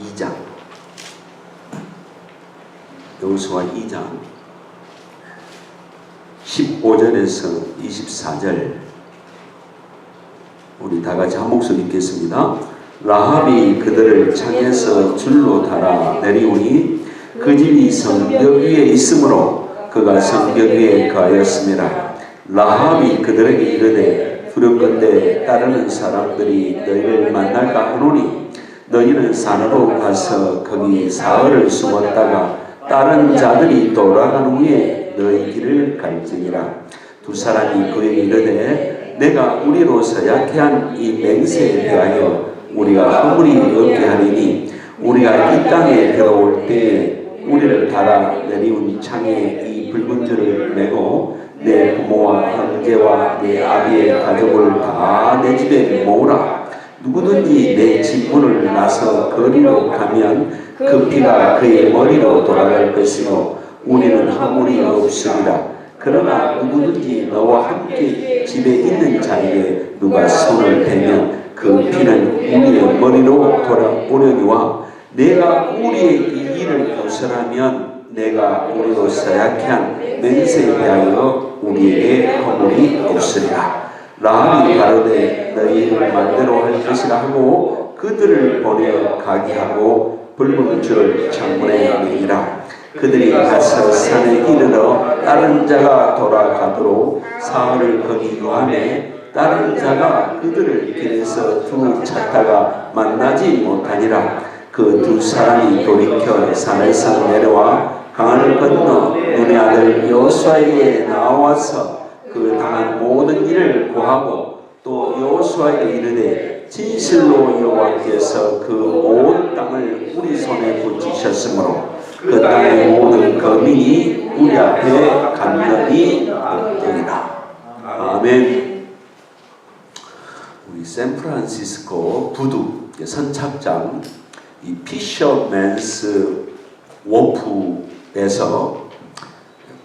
2장, 여호수아 2장 15절에서 24절 우리 다같이 한 목소리 읽겠습니다. 라합이 그들을 창에서 줄로 달아 내리오니 그 집이 성벽 위에 있으므로 그가 성벽 위에 거하였습니다. 라합이 그들에게 이르되 두렵건대 따르는 사람들이 너희를 만날까 하노니 너희는 산으로 가서 거기 사흘을 숨었다가 다른 자들이 돌아간 후에 너희 길을 갈지니라. 두 사람이 그에게 이르되 내가 우리로서 약해한 이 맹세에 대하여 우리가 허물이 없게 하리니 우리가 이 땅에 들어올 때에 우리를 달아 내리운 창에 이 붉은 줄을 메고 내 부모와 형제와 내 아비의 가족을 다 내 집에 모으라. 누구든지 내 집문을 나서 거리로 가면 그 피가 그의 머리로 돌아갈 것이고 우리는 허물이 없으리라. 그러나 누구든지 너와 함께 집에 있는 자에게 누가 손을 대면 그 피는 우리의 머리로 돌아오려니와 내가 우리의 이 일을 거절하면 내가 우리로서 약한 맹세에 대하여 우리에게 허물이 없으리라. 라합이 가로되 너희를 맘대로 할 것이라 하고 그들을 보내어 가게 하고 붉은 줄을 창문에 매이라. 그들이 가서 산에 이르러 다른 자가 돌아가도록 사흘을 거기 유하매 다른 자가 그들을 길에서 두루 찾다가 만나지 못하니라. 그 두 사람이 돌이켜 산에서 내려와 강을 건너 눈의 아들 여호수아에게 나와서 그 당한 모든 일을 고하고 또 여호수아에게 이르되 진실로 여호와께서 그 온 땅을 우리 손에 붙이셨으므로 그 땅의 모든 거민이 우리 앞에 간절히 없더니라. 아멘. 우리 샌프란시스코 부두 선착장 이 피셔맨스 워프에서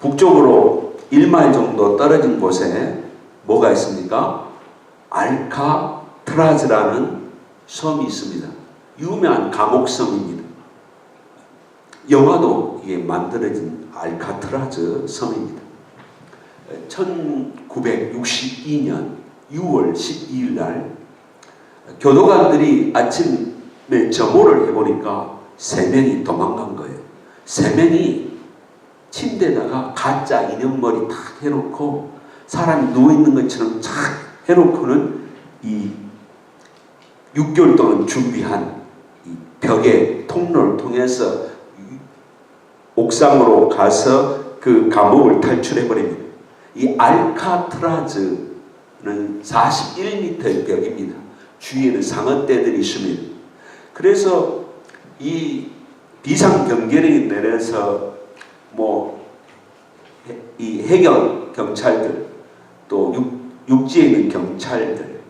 북쪽으로 1마일 정도 떨어진 곳에 뭐가 있습니까? 알카트라즈라는 섬이 있습니다. 유명한 감옥섬입니다. 영화도 이게 만들어진 알카트라즈 섬입니다. 1962년 6월 12일 날 교도관들이 아침에 점호를 해보니까 3명이 도망간 거예요. 3명이 침대에다가 가짜 인형머리 탁 해놓고 사람이 누워있는 것처럼 탁 해놓고는 이 6개월 동안 준비한 이 벽의 통로를 통해서 옥상으로 가서 그 감옥을 탈출해버립니다. 이 알카트라즈는 41m의 벽입니다. 주위에는 상어떼들이 있습니다. 그래서 이 비상경계령이 내려서 이 해경 경찰들 또 육지에 있는 경찰들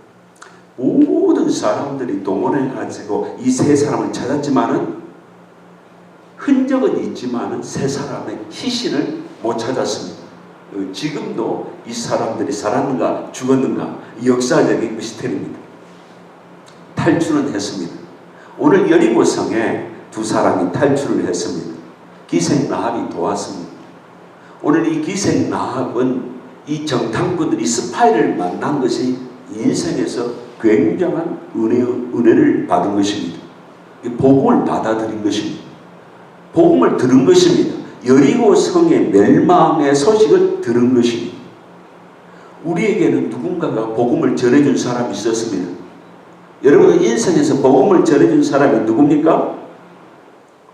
모든 사람들이 동원해가지고 이 세 사람을 찾았지만은 흔적은 있지만은 세 사람의 시신을 못 찾았습니다. 지금도 이 사람들이 살았는가 죽었는가 역사적인 미스터리입니다. 탈출은 했습니다. 오늘 여리고성에 두 사람이 탈출을 했습니다. 기생 라합이 도왔습니다. 오늘 이 기생 라합은 이 정탐꾼들이 스파이를 만난 것이 인생에서 굉장한 은혜를 받은 것입니다. 복음을 받아들인 것입니다. 복음을 들은 것입니다. 여리고 성의 멸망의 소식을 들은 것입니다. 우리에게는 누군가가 복음을 전해준 사람이 있었습니다. 여러분 인생에서 복음을 전해준 사람이 누굽니까?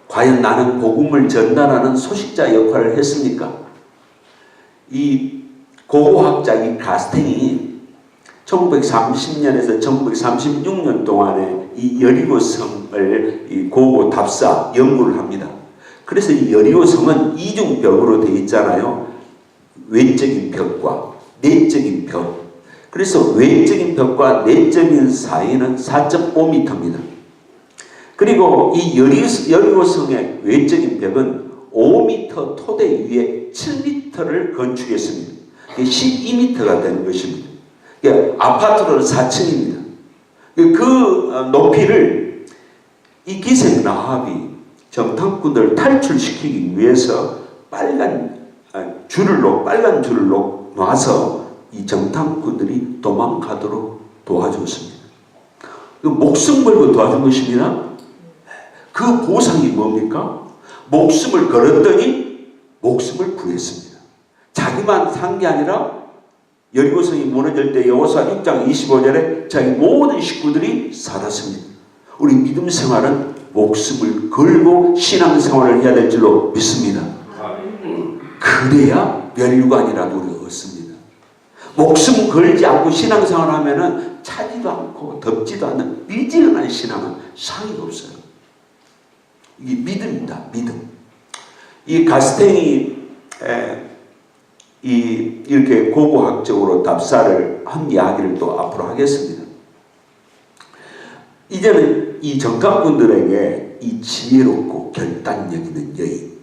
과연 나는 복음을 전달하는 소식자 역할을 했습니까? 이 고고학자 이 가스탱이 1930년에서 1936년 동안에 이 여리고성을 이 고고 답사 연구를 합니다. 그래서 이 여리고성은 이중벽으로 되어 있잖아요. 외적인 벽과 내적인 벽. 그래서 외적인 벽과 내적인 사이는 4.5m입니다. 그리고 이 여리고성의 외적인 벽은 5m 토대 위에 7m를 건축했습니다. 12m가 되는 것입니다. 아파트로는 4층입니다. 그 높이를 이 기생 라합이 정탐꾼들을 탈출시키기 위해서 빨간 줄을 놔서 이 정탐꾼들이 도망가도록 도와줬습니다. 목숨 걸고 도와준 것입니다. 그 보상이 뭡니까? 목숨을 걸었더니 목숨을 구했습니다. 자기만 산 게 아니라 여리고성이 무너질 때 여호수아 6장 25절에 자기 모든 식구들이 살았습니다. 우리 믿음 생활은 목숨을 걸고 신앙생활을 해야 될 줄로 믿습니다. 그래야 멸류관이라도 우리가 얻습니다. 목숨 걸지 않고 신앙생활을 하면은 차지도 않고 덥지도 않는 미지근한 신앙은 상이 없어요. 이게 믿음입니다. 믿음. 이 가스탱이 이렇게 고고학적으로 답사를 한 이야기를 또 앞으로 하겠습니다. 이제는 이 정탐꾼들에게 이 지혜롭고 결단력 있는 여인,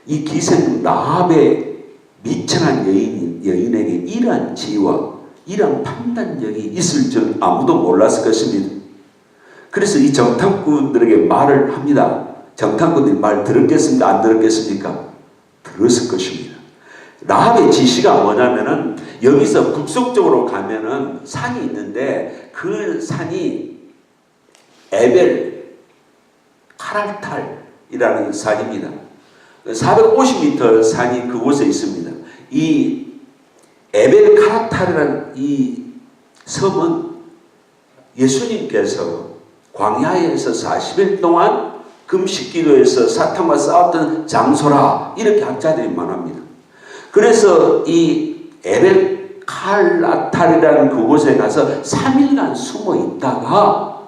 이 기생 라합의 미천한 여인에게 이러한 지혜와 이러한 판단력이 있을 줄 아무도 몰랐을 것입니다. 그래서 이 정탐꾼들에게 말을 합니다. 정탐꾼들이 말 들었겠습니까? 안 들었겠습니까? 들었을 것입니다. 라합의 지시가 뭐냐면은 여기서 북서쪽으로 가면은 산이 있는데 그 산이 에벨 카랄탈이라는 산입니다. 450m 산이 그곳에 있습니다. 이 에벨 카랄탈이라는 이 섬은 예수님께서 광야에서 40일 동안 금식기도에서 사탄과 싸웠던 장소라 이렇게 학자들이 말합니다. 그래서 이 에벨 카랄탈이라는 그곳에 가서 3일간 숨어 있다가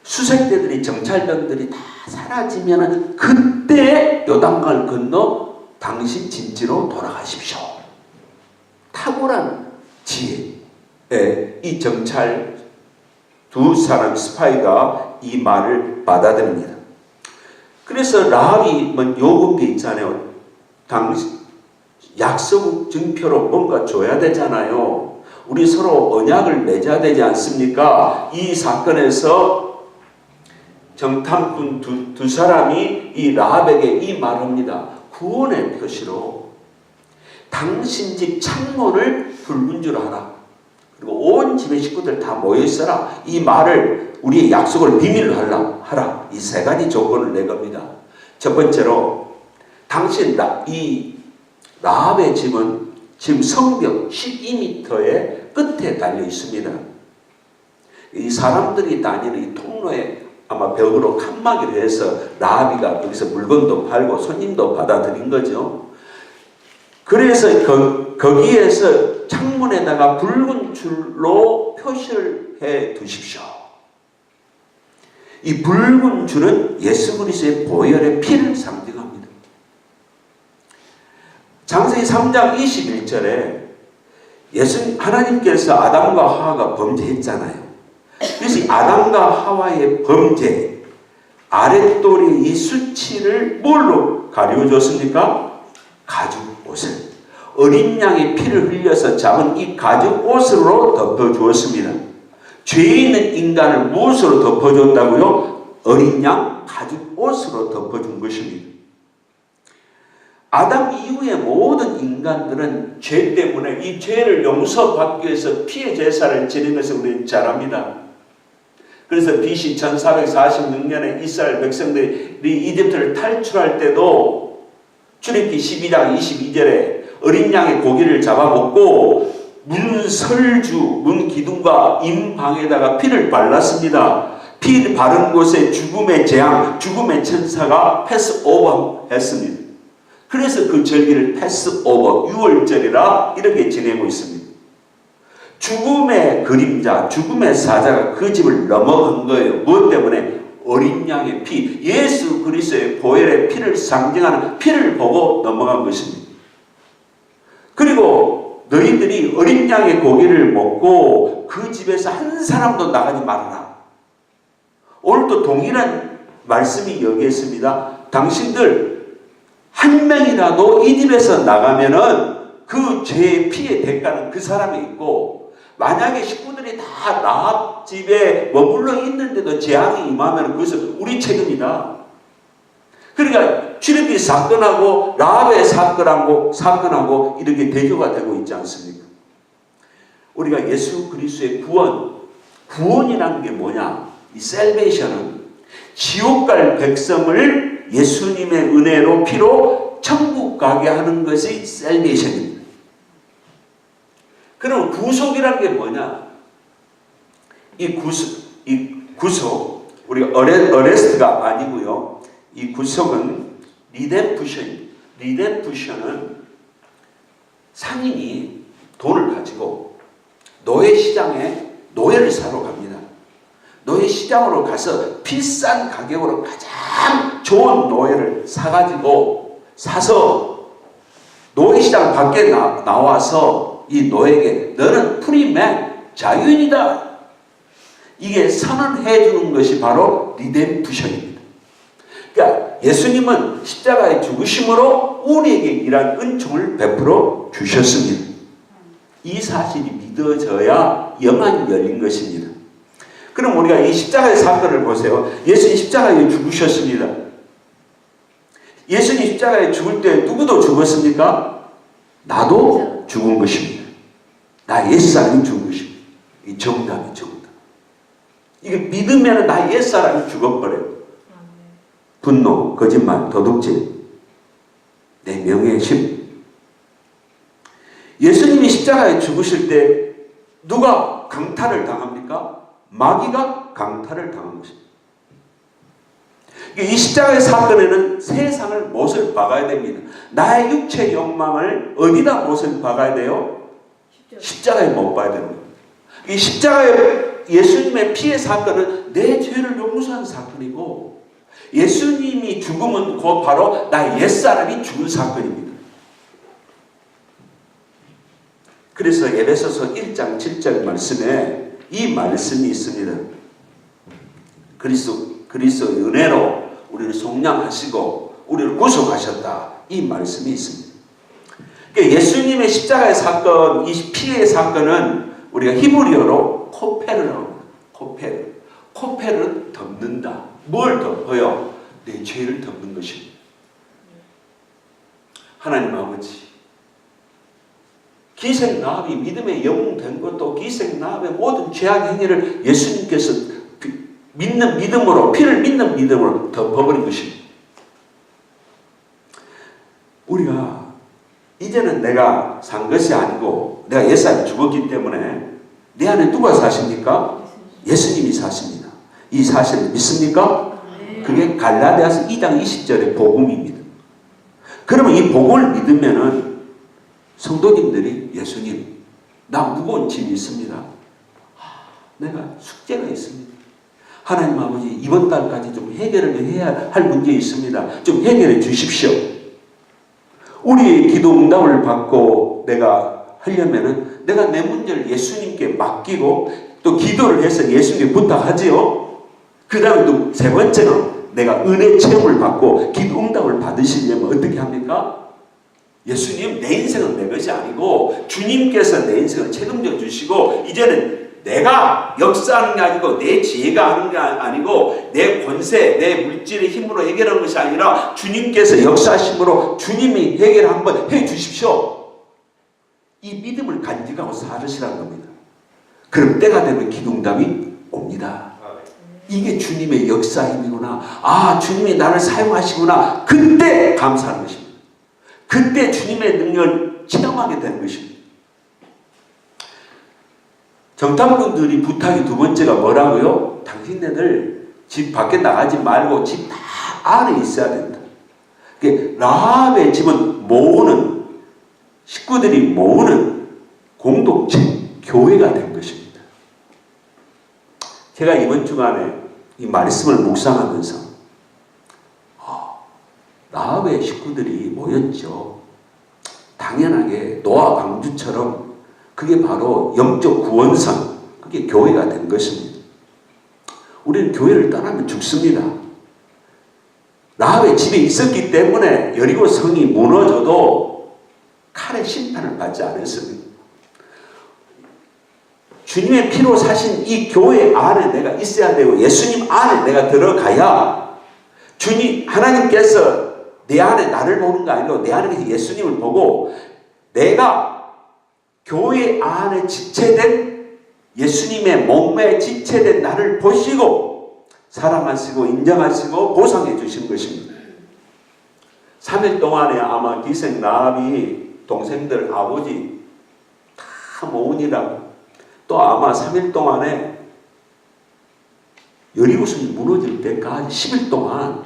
수색대들이 정찰병들이 다 사라지면 그때 요단강을 건너 당신 진지로 돌아가십시오. 탁월한 지혜. 이 정찰 두 사람 스파이가 이 말을 받아들입니다. 그래서 라합이 요구한 게 있잖아요. 약속 증표로 뭔가 줘야 되잖아요. 우리 서로 언약을 맺어야 되지 않습니까? 이 사건에서 정탐꾼 두 사람이 이 라합에게 이 말합니다. 구원의 표시로 당신 집 창문을 붉은 줄 알아. 그리고 온 집의 식구들 다 모여 있어라. 이 말을 우리의 약속을 비밀로 하라. 이 세 가지 조건을 내 겁니다. 첫 번째로 당신 이 라합의 집은 지금 성벽 12m의 끝에 달려 있습니다. 이 사람들이 다니는 이 통로에 아마 벽으로 칸막이를 해서 라합이가 거기서 물건도 팔고 손님도 받아들인 거죠. 그래서 거기에서 창문에다가 붉은 줄로 표시를 해 두십시오. 이 붉은 줄은 예수 그리스도의 보혈의 피를 상징합니다. 창세기 3장 21절에 하나님께서 아담과 하와가 범죄했잖아요. 그래서 이 아담과 하와의 범죄, 아랫돌이 이 수치를 뭘로 가려줬습니까? 가죽옷을. 어린 양의 피를 흘려서 잡은 이 가죽옷으로 덮어주었습니다. 죄 있는 인간을 무엇으로 덮어줬다고요? 어린 양 가죽옷으로 덮어준 것입니다. 아담 이후의 모든 인간들은 죄 때문에 이 죄를 용서받기 위해서 피의 제사를 지는 것을 우리는 잘 압니다. 그래서 BC 1446년에 이스라엘 백성들이 이집트를 탈출할 때도 출애굽기 12장 22절에 어린 양의 고기를 잡아먹고 문설주, 문기둥과 임방에다가 피를 발랐습니다. 피 바른 곳에 죽음의 재앙, 죽음의 천사가 패스오버 했습니다. 그래서 그 절기를 패스오버, 6월절이라 이렇게 지내고 있습니다. 죽음의 그림자, 죽음의 사자가 그 집을 넘어간 거예요. 무엇 때문에? 어린 양의 피, 예수 그리스도의 보혈의 피를 상징하는 피를 보고 넘어간 것입니다. 그리고 너희들이 어린 양의 고기를 먹고 그 집에서 한 사람도 나가지 말아라. 오늘도 동일한 말씀이 여기에 있습니다. 당신들 한 명이라도 이 집에서 나가면은 그 죄의 피의 대가는 그 사람에 있고, 만약에 식구들이 다 라합 집에 머물러 있는데도 재앙이 임하면 그것은 우리 책임이다. 그러니까 출애굽기 사건하고 라합의 사건하고 이렇게 대조가 되고 있지 않습니까? 우리가 예수 그리스도의 구원이라는 게 뭐냐? 이 셀베이션은 지옥 갈 백성을 예수님의 은혜로 피로 천국 가게 하는 것이 셀베이션입니다. 그럼 구속이라는 게 뭐냐? 이 구속, 우리가 어레스트가 아니고요. 이 구속은 리뎀프션입니다. 리뎀프션은 상인이 돈을 가지고 노예 시장에 노예를 사러 갑니다. 노예 시장으로 가서 비싼 가격으로 가장 좋은 노예를 사서 노예 시장 밖에 나와서 이 노예에게 너는 프리맨, 자유인이다. 이게 선언해 주는 것이 바로 리뎀프션입니다. 그러니까 예수님은 십자가의 죽으심으로 우리에게 이러한 은총을 베풀어 주셨습니다. 이 사실이 믿어져야 영안이 열린 것입니다. 그럼 우리가 이 십자가의 사건을 보세요. 예수님 십자가에 죽으셨습니다. 예수님 십자가에 죽을 때 누구도 죽었습니까? 나도 죽은 것입니다. 나 옛사람이 죽은 것입니다. 이 정답이 정답. 이게 믿으면 나 옛사람이 죽어버려요. 분노, 거짓말, 도둑질, 내 명예심. 예수님이 십자가에 죽으실 때 누가 강탈을 당합니까? 마귀가 강탈을 당한 것입니다. 이 십자가의 사건에는 세상을 못을 박아야 됩니다. 나의 육체 욕망을 어디다 못을 박아야 돼요? 십자가에 못 박아야 됩니다. 이 십자가의 예수님의 피의 사건은 내 죄를 용서한 사건이고, 예수님이 죽음은 곧 바로 나의 옛사람이 죽은 사건입니다. 그래서 에베소서 1장 7절 말씀에 이 말씀이 있습니다. 그리스도의 은혜로 우리를 속량하시고 우리를 구속하셨다. 이 말씀이 있습니다. 그러니까 예수님의 십자가의 사건, 이 피의 사건은 우리가 히브리어로 코페르라고 합니다. 코페르는 덮는다. 뭘 덮어요? 내 죄를 덮는 것입니다. 하나님 아버지, 기생나합이 믿음의 영웅 된 것도 기생나합의 모든 죄악 행위를 예수님께서 믿는 믿음으로, 피를 믿는 믿음으로 덮어버린 것입니다. 우리가 이제는 내가 산 것이 아니고 내가 옛사람이 죽었기 때문에 내 안에 누가 사십니까? 예수님이 사십니다. 이 사실을 믿습니까? 그게 갈라디아서 2장 20절의 복음입니다. 그러면 이 복음을 믿으면은 성도님들이 예수님, 나 무거운 짐이 있습니다. 내가 숙제가 있습니다. 하나님 아버지, 이번 달까지 좀 해결을 해야 할 문제 있습니다. 좀 해결해 주십시오. 우리의 기도 응답을 받고 내가 하려면은 내가 내 문제를 예수님께 맡기고 또 기도를 해서 예수님께 부탁하지요. 그 다음에 또 세 번째는 내가 은혜 체험을 받고 기도 응답을 받으시려면 어떻게 합니까? 예수님, 내 인생은 내 것이 아니고 주님께서 내 인생을 책임져 주시고 이제는 내가 역사하는 게 아니고 내 지혜가 하는 게 아니고 내 권세, 내 물질의 힘으로 해결하는 것이 아니라 주님께서 역사하심으로 주님이 해결 한번 해 주십시오. 이 믿음을 간직하고 살으시라는 겁니다. 그럼 때가 되면 기도응답이 옵니다. 이게 주님의 역사 힘이구나. 아, 주님이 나를 사용하시구나. 그때 감사하는 것입니다. 그때 주님의 능력을 체험하게 되는 것입니다. 정탐꾼들이 부탁이 두 번째가 뭐라고요? 당신네들 집 밖에 나가지 말고 집 다 안에 있어야 된다. 라합의 집은 모으는, 식구들이 모으는 공동체, 교회가 된 것입니다. 제가 이번 주간에 이 말씀을 묵상하면서 라합의 식구들이 모였죠. 당연하게 노아 방주처럼 그게 바로 영적 구원선, 그게 교회가 된 것입니다. 우리는 교회를 떠나면 죽습니다. 라합의 집에 있었기 때문에 여리고 성이 무너져도 칼의 심판을 받지 않았습니다. 주님의 피로 사신 이 교회 안에 내가 있어야 되고 예수님 안에 내가 들어가야 주님 하나님께서 내 안에 나를 보는 거 아니고 내 안에 예수님을 보고 내가 교회 안에 지체된 예수님의 몸에 지체된 나를 보시고 사랑하시고 인정하시고 보상해 주신 것입니다. 3일 동안에 아마 기생 라합이 동생들 아버지 다 모으니라고 또 아마 3일 동안에 여리고성이 무너질 때까지 10일 동안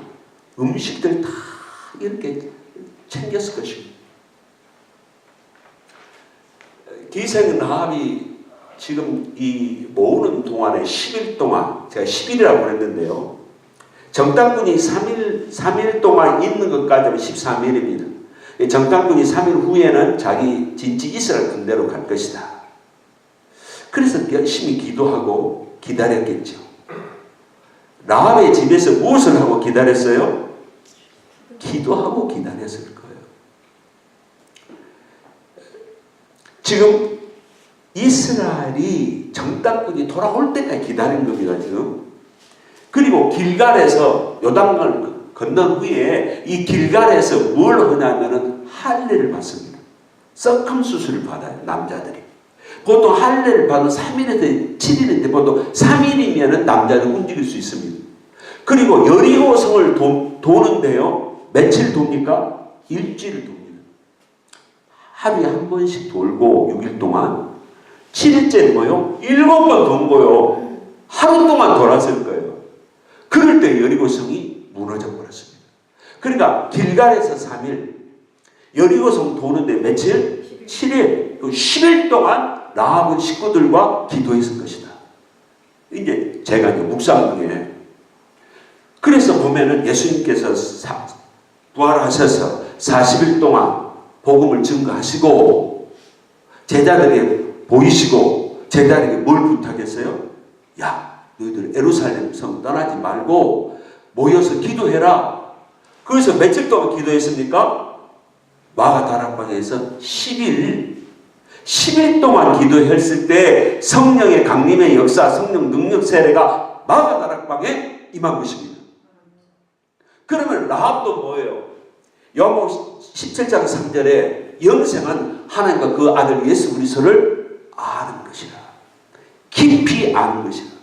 음식들 다 이렇게 챙겼을 것입니다. 기생 라합이 지금 이 모으는 동안에 10일 동안 제가 10일이라고 그랬는데요. 정탐꾼이 3일 동안 있는 것까지 하면 13일입니다. 정탐꾼이 3일 후에는 자기 진지 이스라엘 군대로 갈 것이다. 그래서 열심히 기도하고 기다렸겠죠. 라합의 집에서 무엇을 하고 기다렸어요? 기도하고 기다렸을 거예요. 지금 이스라엘이 정탐꾼이 돌아올 때까지 기다린 겁니다. 지금. 그리고 길갈에서 요단강을 건넌 후에 이 길갈에서 뭘 하냐면은 할례를 받습니다. 썩함수술을 받아요. 남자들이. 보통 할례를 받은 3일에서 7일인데 보통 3일이면 남자는 움직일 수 있습니다. 그리고 여리고성을 도는데요. 며칠 돕니까? 일주일 돕니다. 하루에 한 번씩 돌고 6일 동안 7일째 뭐요? 7번 돈 거요. 하루 동안 돌았을 거예요. 그럴 때 여리고성이 무너져 버렸습니다. 그러니까 길갈에서 3일, 여리고성 도는데 며칠? 7일, 10일 동안 라합은 식구들과 기도했을 것이다. 이제 제가 이제 묵상 중에 그래서 보면은 예수님께서 부활하셔서 40일 동안 복음을 증거하시고 제자들에게 보이시고 제자들에게 뭘 부탁했어요? 야, 너희들 예루살렘 성 떠나지 말고 모여서 기도해라. 그래서 며칠 동안 기도했습니까? 마가 다락방에서 10일 동안 기도했을 때 성령의 강림의 역사, 성령 능력 세례가 마가 다락방에 임한 것입니다. 그러면 라합도 뭐예요? 요한복음 17장 3절에 영생은 하나님과 그 아들 예수 그리스도를 아는 것이라. 깊이 아는 것이라.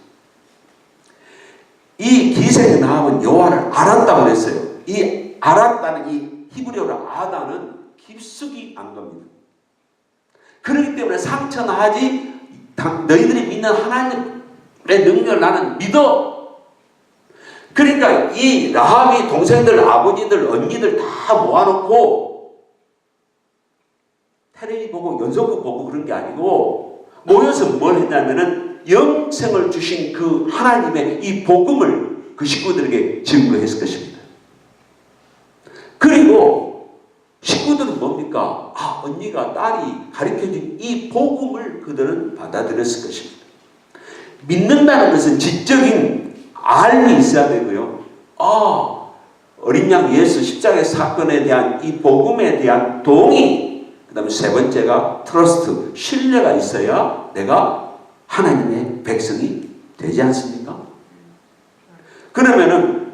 이 기생의 라합은 여호와를 알았다고 그랬어요. 이 알았다는 이 히브리어로 아다는 깊숙이 안 겁니다. 그렇기 때문에 상처나하지 너희들이 믿는 하나님의 능력을 나는 믿어. 그러니까 이 라합이 동생들, 아버지들, 언니들 다 모아놓고 텔레비 보고 연속극 보고 그런 게 아니고 모여서 뭘 했냐면은 영생을 주신 그 하나님의 이 복음을 그 식구들에게 증거했을 것입니다. 그리고 식구들은 뭡니까? 아, 언니가 딸이 가르쳐준 이 복음을 그들은 받아들였을 것입니다. 믿는다는 것은 지적인 알미 있어야 되고요. 아, 어린 양 예수 십자가의 사건에 대한 이 복음에 대한 동의, 그 다음에 세 번째가 트러스트, 신뢰가 있어야 내가 하나님의 백성이 되지 않습니까? 그러면은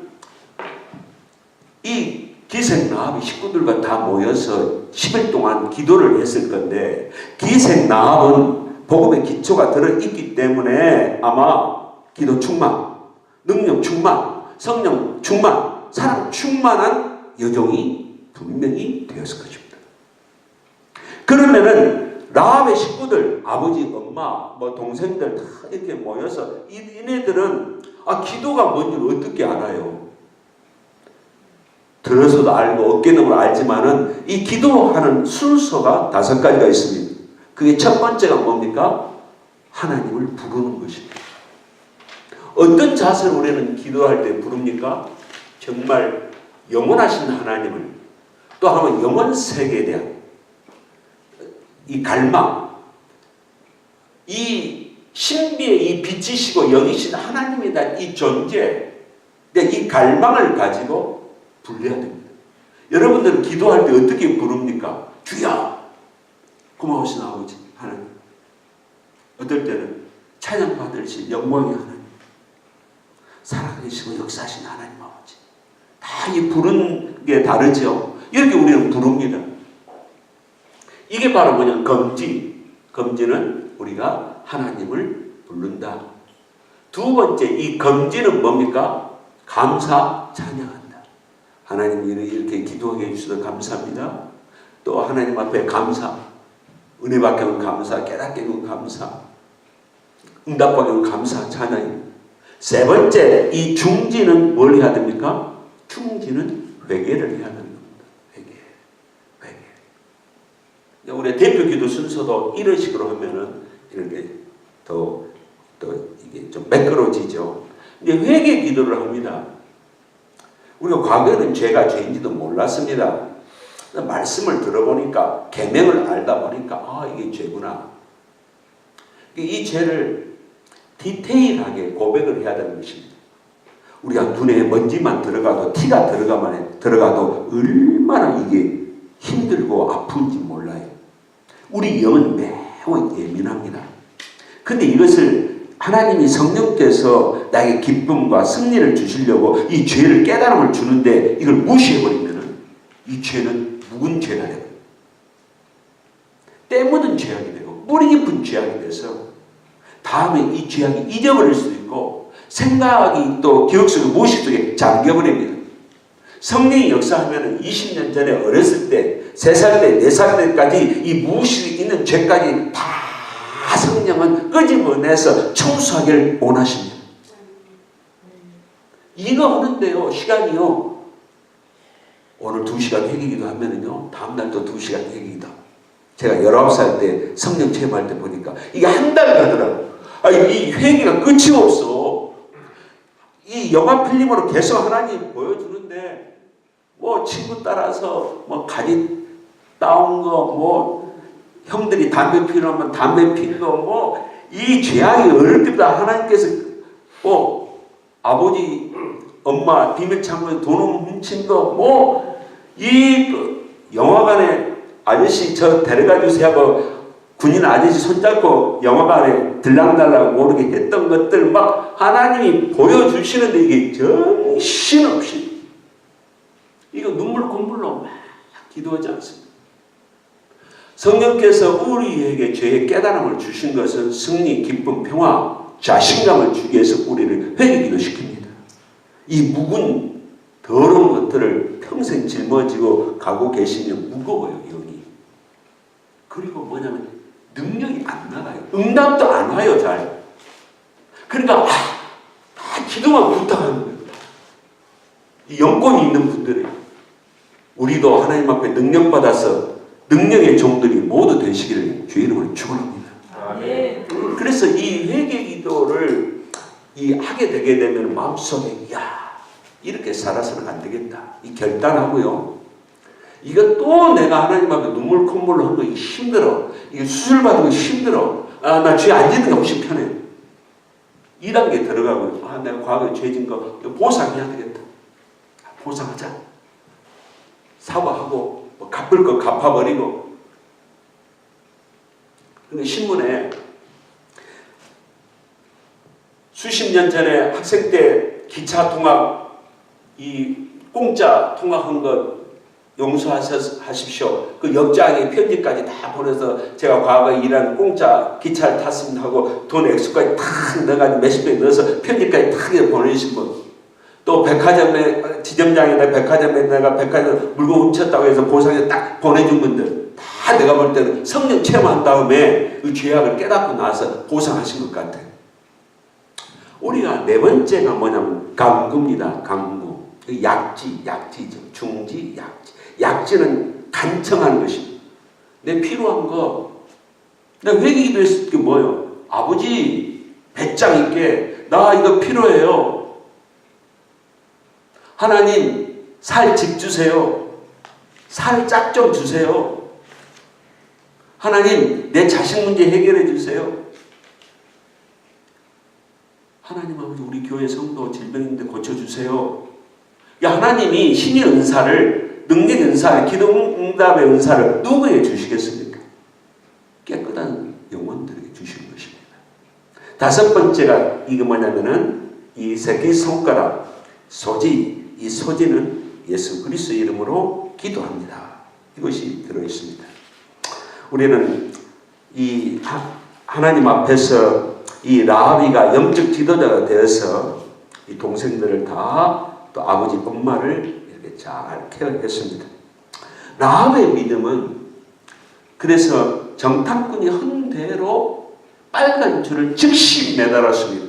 이 기생 라합이 식구들과 다 모여서 10일 동안 기도를 했을 건데 기생 라합은 복음의 기초가 들어있기 때문에 아마 기도 충만, 능력 충만, 성령 충만, 사랑 충만한 여종이 분명히 되었을 것입니다. 그러면은 라합의 식구들, 아버지, 엄마, 뭐 동생들 다 이렇게 모여서 이네들은 아, 기도가 뭔지 어떻게 알아요? 들어서도 알고 어깨너머로 알지만은 이 기도하는 순서가 5가지가 있습니다. 그게 첫 번째가 뭡니까? 하나님을 부르는 것입니다. 어떤 자세로 우리는 기도할 때 부릅니까? 정말 영원하신 하나님을, 또 하면 영원 세계에 대한 이 갈망, 이 신비의 이 빛이시고 영이신 하나님에 대한 이 존재, 이 갈망을 가지고 불러야 됩니다. 여러분들은 기도할 때 어떻게 부릅니까? 주여! 고마우신 아버지 하나님. 어떨 때는 찬양받으실 영광의 하나님, 살아계시고 역사하신 하나님 아버지, 다 이 부른 게 다르죠. 이렇게 우리는 부릅니다. 이게 바로 뭐냐? 검지. 검지는 우리가 하나님을 부른다. 두 번째, 이 검지는 뭡니까? 감사, 찬양한다. 하나님 이렇게 기도하게 해주셔서 감사합니다. 또 하나님 앞에 감사, 은혜 받게 하는 감사, 깨닫게 하는 감사, 응답받게 하는 감사, 찬양입니다. 세 번째, 이 중지는 뭘 해야 됩니까? 중지는 회개를 해야 되는 겁니다. 회개. 우리 대표 기도 순서도 이런 식으로 하면은 이렇게 더 이게 좀 매끄러지죠. 이제 회개 기도를 합니다. 우리가 과거에는 죄가 죄인지도 몰랐습니다. 말씀을 들어보니까, 계명을 알다 보니까 이게 죄구나. 이 죄를 디테일하게 고백을 해야 되는 것입니다. 우리가 눈에 먼지만 들어가도, 티가 들어가도 얼마나 이게 힘들고 아픈지 몰라요. 우리 영은 매우 예민합니다. 근데 이것을 하나님이 성령께서 나에게 기쁨과 승리를 주시려고 이 죄를 깨달음을 주는데 이걸 무시해버리면 이 죄는 묵은 죄가 되고, 때 묻은 죄악이 되고, 뿌리 깊은 죄악이 돼서 다음에 이 죄악이 잊어버릴 수도 있고, 생각이 또 기억 속에, 무의식 속에 잠겨버립니다. 성령이 역사하면 20년 전에 어렸을 때, 3살 때, 4살 때까지 이 무의식이 있는 죄까지 다 성령은 끄집어내서 청소하기를 원하십니다. 이거 하는데요, 시간이요. 오늘 2시간 회개기도 하면은요, 다음날 또 2시간 회개기도. 제가 19살 때 성령 체험할 때 보니까 이게 한 달 가더라고요. 이 회개가 끝이 없어. 이 영화 필름으로 계속 하나님 보여주는데, 뭐 친구 따라서 뭐 가지 따온 거, 뭐 형들이 담배 피우면 담배 핀 거, 뭐 이 죄악이 어릴 때부터 하나님께서 뭐 아버지, 엄마 비밀 창고에 돈 훔친 거, 뭐 이 영화관에 아저씨 저 데려가 주세요 하고 군인 아저씨 손잡고 영화관에 들락달락 모르게 했던 것들 막 하나님이 보여주시는데 이게 정신없이 이거 눈물 콧물로 막 기도하지 않습니다. 성령께서 우리에게 죄의 깨달음을 주신 것은 승리, 기쁨, 평화, 자신감을 주기 위해서 우리를 회개기도 시킵니다. 이 묵은 더러운 것들을 평생 짊어지고 가고 계시면 무거워요, 영이. 그리고 뭐냐면 능력이 안 나가요. 응답도 안 와요, 잘. 그러니까 다 기도만 부탁하는 거예요. 이 영권이 있는 분들이 우리도 하나님 앞에 능력 받아서 능력의 종들이 모두 되시기를 주의 이름으로 축원합니다. 그래서 이 회개 기도를 하게 되게 되면 마음속에 이렇게 살아서는 안 되겠다. 이 결단하고요. 이거 또 내가 하나님 앞에 눈물 콧물로 한 거 힘들어. 이거 수술 받은 거 힘들어. 나 죄 안 짓는 게 훨씬 편해. 2단계 들어가고 내가 과거에 죄 짓은 거 보상해야 되겠다. 보상하자. 사과하고 뭐 갚을 거 갚아버리고. 근데 신문에 수십 년 전에 학생 때 기차 통학 이 공짜 통학한 것 용서하십시오. 그 역장에 편지까지 다 보내서 제가 과거에 일한 공짜 기차를 탔습니다 하고 돈 액수까지 탁 넣어가지고 몇십 배 넣어서 편지까지 탁 보내주신 분. 또 백화점에 지점장에다 백화점에 내가 백화점 물건 훔쳤다고 해서 보상에 딱 보내준 분들 다 내가 볼 때는 성령 체험한 다음에 그 죄악을 깨닫고 나서 보상하신 것 같아요. 우리가 네 번째가 뭐냐면 강구입니다. 강구. 약지죠. 중지, 약지. 약지는 간청하는 것입니다. 내 필요한 거. 내가 회개기도 했을 게 뭐예요? 아버지, 배짱 있게 나 이거 필요해요. 하나님, 살 집 주세요. 살 짝 좀 주세요. 하나님, 내 자식 문제 해결해 주세요. 하나님 아버지, 우리 교회 성도 질병 있는데 고쳐주세요. 하나님이 신의 은사를, 능력 은사를, 기도 응답의 은사를 누구에게 주시겠습니까? 깨끗한 영혼들에게 주시는 것입니다. 다섯 번째가 이게 뭐냐면은 이 새끼 손가락 소지, 이 소지는 예수 그리스도 이름으로 기도합니다. 이것이 들어있습니다. 우리는 이 하나님 앞에서 이 라합이가 영적 지도자가 되어서 이 동생들을 다 또 아버지 엄마를 이렇게 잘 케어했습니다. 라합의 믿음은 그래서 정탐꾼이 한 대로 빨간 줄을 즉시 매달았습니다.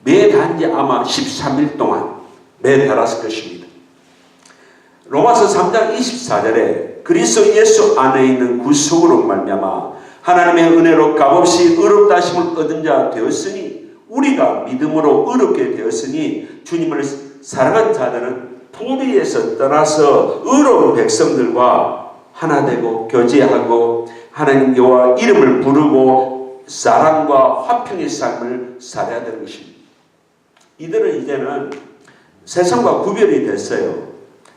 매단지 아마 13일 동안 매달았을 것입니다. 로마서 3장 24절에 그리스도 예수 안에 있는 구속으로 말미암아 하나님의 은혜로 값없이 의롭다 하심을 얻은 자 되었으니 우리가 믿음으로 의롭게 되었으니 주님을 사랑한 자들은 불의에서 떠나서 의로운 백성들과 하나 되고 교제하고 하나님 여호와 이름을 부르고 사랑과 화평의 삶을 살아야 되는 것입니다. 이들은 이제는 세상과 구별이 됐어요.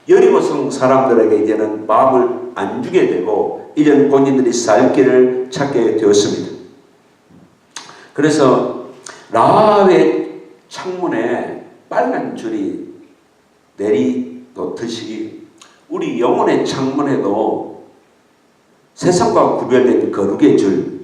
여리고성 사람들에게 이제는 밥을 안 주게 되고 이제는 본인들이 살 길을 찾게 되었습니다. 그래서 라합의 창문에 빨간 줄이 내리놓듯이 우리 영혼의 창문에도 세상과 구별된 거룩의 줄,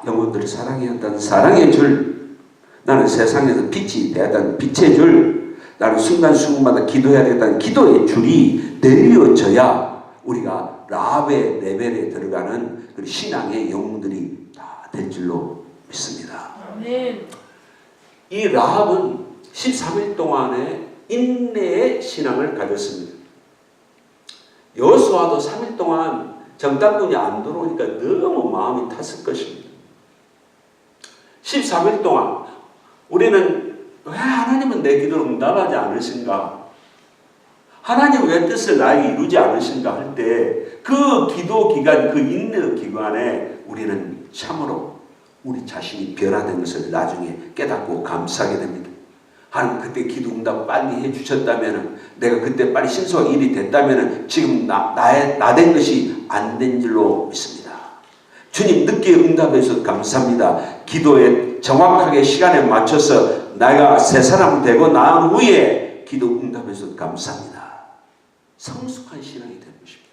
영혼들을 사랑해야 한다는 사랑의 줄, 나는 세상에서 빛이 되어야 한다는 빛의 줄, 나는 순간순간마다 기도해야 되겠다는 기도의 줄이 내려져야 우리가 라합의 레벨에 들어가는 그 신앙의 영웅들이 다 될 줄로 믿습니다. 이 라합은 13일 동안의 인내의 신앙을 가졌습니다. 여호수아도 3일 동안 정탐꾼이 안 들어오니까 너무 마음이 탔을 것입니다. 13일 동안 우리는 왜 하나님은 내 기도를 응답하지 않으신가? 하나님 왜 뜻을 나에게 이루지 않으신가 할 때 그 기도 기간, 그 인내 기간에 우리는 참으로 우리 자신이 변화된 것을 나중에 깨닫고 감사하게 됩니다. 하나님 그때 기도 응답 빨리 해주셨다면, 내가 그때 빨리 신소가 일이 됐다면 지금 나 된 것이 안 된 줄로 믿습니다. 주님 늦게 응답해서 감사합니다. 기도에 정확하게 시간에 맞춰서 내가 새 사람 되고 나은 후에 기도 응답해서 감사합니다. 성숙한 신앙이 되는 것입니다.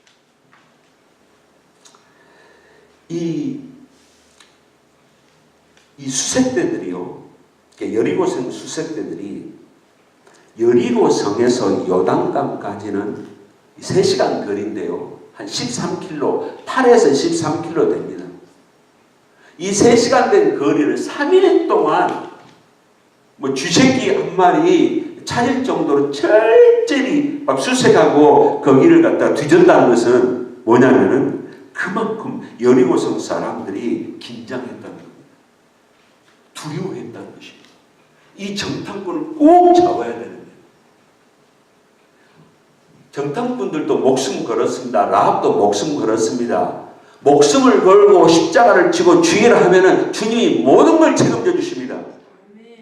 이 수색대들이요, 여리고성 수색대들이 여리고성에서 요단강까지는 3시간 거리인데요, 한 13km, 8에서 13km 됩니다. 이 3시간 된 거리를 3일 동안 쥐새끼 한 마리 찾을 정도로 철저히 막 수색하고 거기를 갖다 뒤졌다는 것은 뭐냐면은 그만큼 여리고성 사람들이 긴장했다는 겁니다. 두려워했다는 것입니다. 이 정탐꾼을 꼭 잡아야 되는 거예요. 정탐꾼들도 목숨 걸었습니다. 라합도 목숨 걸었습니다. 목숨을 걸고 십자가를 지고 주의를 하면은 주님이 모든 걸 책임져 주십니다.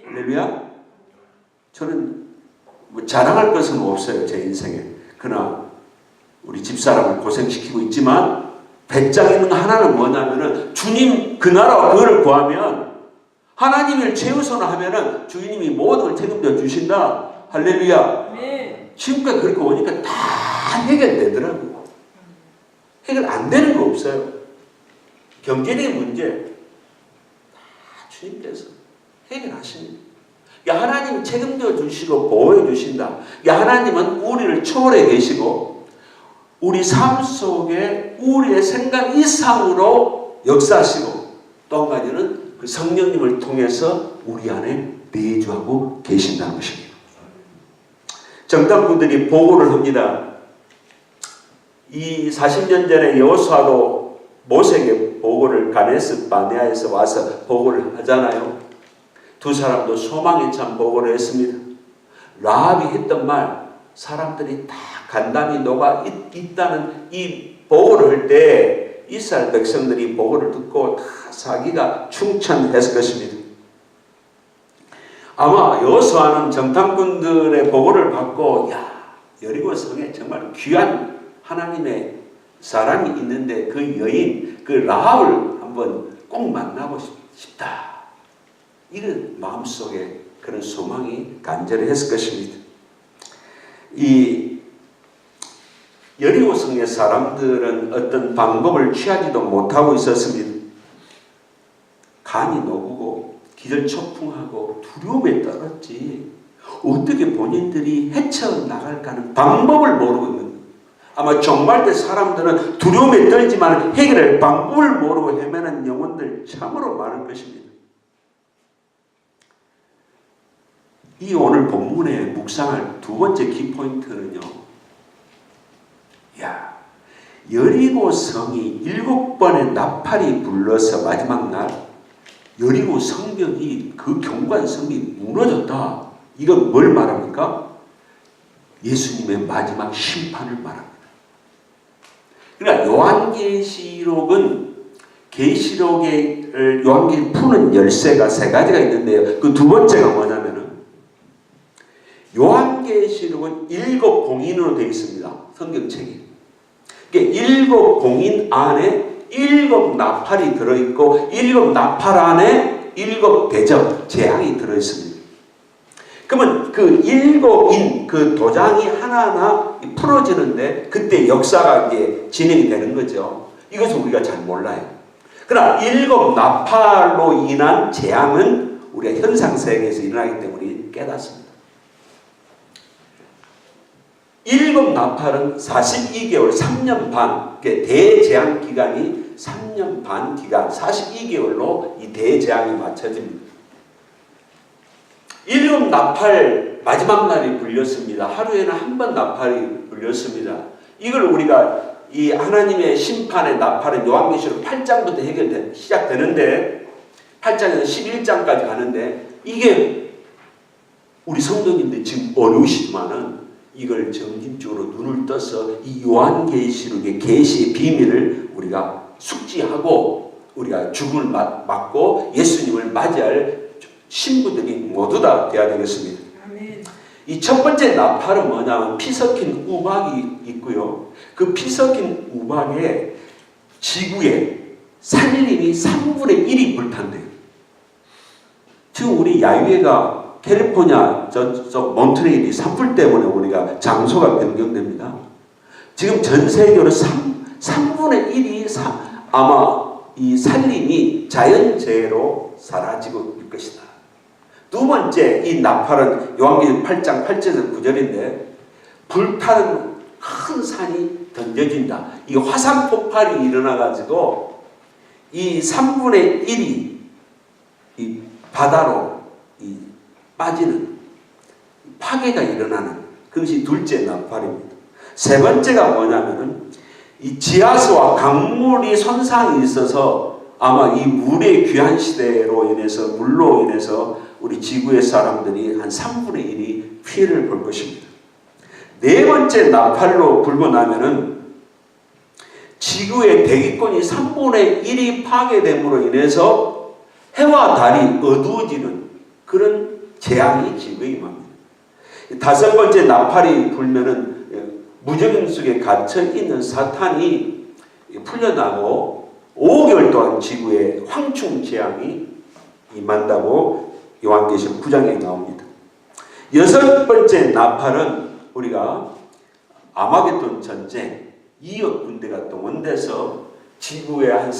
할렐루야. 저는 자랑할 것은 없어요, 제 인생에. 그러나 우리 집사람을 고생시키고 있지만 배짱 있는 하나는 뭐냐면은 주님 그 나라와 그거를 구하면 하나님을 최우선하면은 주님이 모든 걸 책임져 주신다. 할렐루야. 네. 지금까지 그렇게 오니까 다 해결되더라고요. 해결 안 되는 거 없어요. 경제적인 문제 다 주님께서 해결하십니다. 하나님 책임져 주시고 보호해 주신다. 하나님은 우리를 초월해 계시고 우리 삶 속에 우리의 생각 이상으로 역사하시고 또 한 가지는 그 성령님을 통해서 우리 안에 내주하고 계신다는 것입니다. 정탐꾼들이 보고를 합니다. 이 40년 전에 여호수아도 모세에게 보고를 가데스 바네아에서 와서 보고를 하잖아요. 두 사람도 소망에 찬 보고를 했습니다. 라합이 했던 말 사람들이 다 간담이 녹아 있다는 이 보고를 할 때 이스라엘 백성들이 보고를 듣고 다 사기가 충천했을 것입니다. 아마 여호수아는 정탐꾼들의 보고를 받고 여리고 성에 정말 귀한 하나님의 사람이 있는데 그 여인 그 라합을 한번 꼭 만나고 싶다. 이런 마음속에 그런 소망이 간절히 했을 것입니다. 이 여리고 성의 사람들은 어떤 방법을 취하지도 못하고 있었습니다. 간이 녹고 기절초풍하고 두려움에 떨었지 어떻게 본인들이 헤쳐나갈까는 방법을 모르고 있는 거예요. 아마 종말 때 사람들은 두려움에 떨지만 해결할 방법을 모르고 헤매는 영혼들 참으로 많을 것입니다. 이 오늘 본문에 묵상할 두 번째 키포인트는요. 여리고 성이 7번의 나팔이 불러서 마지막 날 여리고 성벽이 그 견고한 성이 무너졌다. 이건 뭘 말합니까? 예수님의 마지막 심판을 말합니다. 그러니까 요한계시록은 요한계시 푸는 열쇠가 세 가지가 있는데요. 그 두 번째가 뭐냐면은 요한계시록은 7봉인으로 되어 있습니다. 성경책이. 그러니까 7봉인 안에 7 나팔이 들어있고 7 나팔 안에 7 대접, 재앙이 들어있습니다. 그러면 그 7인 그 도장이 하나하나 풀어지는데 그때 역사가 이제 진행이 되는 거죠. 이것을 우리가 잘 몰라요. 그러나 7 나팔로 인한 재앙은 우리가 현상세계에서 일어나기 때문에 깨닫습니다. 7 나팔은 42개월, 3년 반, 대재앙 기간이 3년 반 기간, 42개월로 이 대재앙이 맞춰집니다. 7 나팔 마지막 날이 불렸습니다. 하루에는 한 번 나팔이 불렸습니다. 이걸 우리가 이 하나님의 심판의 나팔은 요한계시록 8장부터 시작되는데 8장에서 11장까지 가는데 이게 우리 성도님들 지금 어려우시지만은 이걸 점진적으로 눈을 떠서 이 요한계시록의 계시의 비밀을 우리가 숙지하고 우리가 죽음을 맞고 예수님을 맞이할 신부들이 모두 다 되어야 되겠습니다. 이 첫 번째 나팔은 뭐냐면 피 섞인 우박이 있고요. 그 피 섞인 우박에 지구에 산림이 3분의 1이 불탄대요. 지금 우리 야유회가 캘리포니아 저쪽 몬트레일이 산불 때문에 우리가 장소가 변경됩니다. 지금 전 세계로 3분의 1이 아마 이 산림이 자연재해로 사라지고 있을 것이다. 두 번째 이 나팔은 요한계시록 8장 8절에서 9절인데 불타는 큰 산이 던져진다. 이 화산 폭발이 일어나가지고 이 3분의 1이 이 바다로 빠지는 파괴가 일어나는 그것이 둘째 나팔입니다. 세 번째가 뭐냐면은 이 지하수와 강물이 손상이 있어서 아마 이 물의 귀한 시대로 인해서 물로 인해서 우리 지구의 사람들이 한 3분의 1이 피해를 볼 것입니다. 네 번째 나팔로 불고 나면은 지구의 대기권이 3분의 1이 파괴됨으로 인해서 해와 달이 어두워지는 그런 재앙이 지구에 임합니다. 다섯 번째 나팔이 불면은 무적인 속에 갇혀 있는 사탄이 풀려나고 5개월 동안 지구에 황충 재앙이 임한다고 요한계시록 9장에 나옵니다. 여섯 번째 나팔은 우리가 아마겟돈 전쟁 2억 군대가 동원돼서 지구의 한